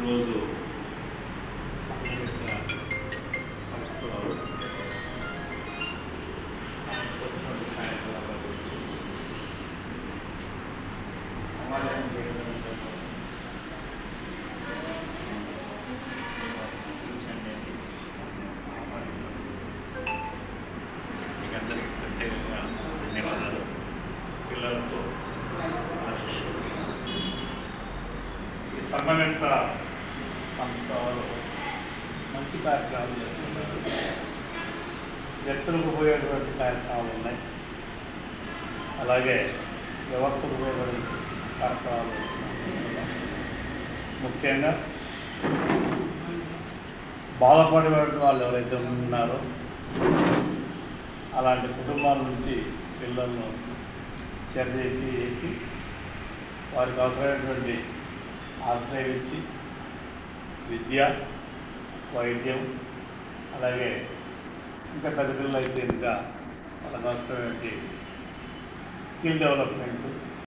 ఈరోజు సంఘటిత సంస్థలో వస్తున్న కార్యక్రమాల గురించి సమాజాన్ని మీకు అందరికీ ప్రత్యేకంగా ధన్యవాదాలు. పిల్లలతో ఈ సంఘటిత సంస్థలు మంచి కార్యక్రమాలు చేస్తున్నారు. వ్యక్తులకు ఉపయోగపడే కార్యక్రమాలు ఉన్నాయి, అలాగే వ్యవస్థకు ఉపయోగపడే కార్యక్రమాలు ముఖ్యంగా బాధపడే వాళ్ళు ఎవరైతే ఉన్నారో అలాంటి కుటుంబాల నుంచి పిల్లలను చర్యెత్తి వేసి వారికి అవసరమైనటువంటి ఆశ్రయం ఇచ్చి విద్య, వైద్యం, అలాగే ఇంకా పెద్ద పిల్లలు అయితే ఇంకా వాళ్ళకి అవసరమైనటువంటి స్కిల్ డెవలప్మెంట్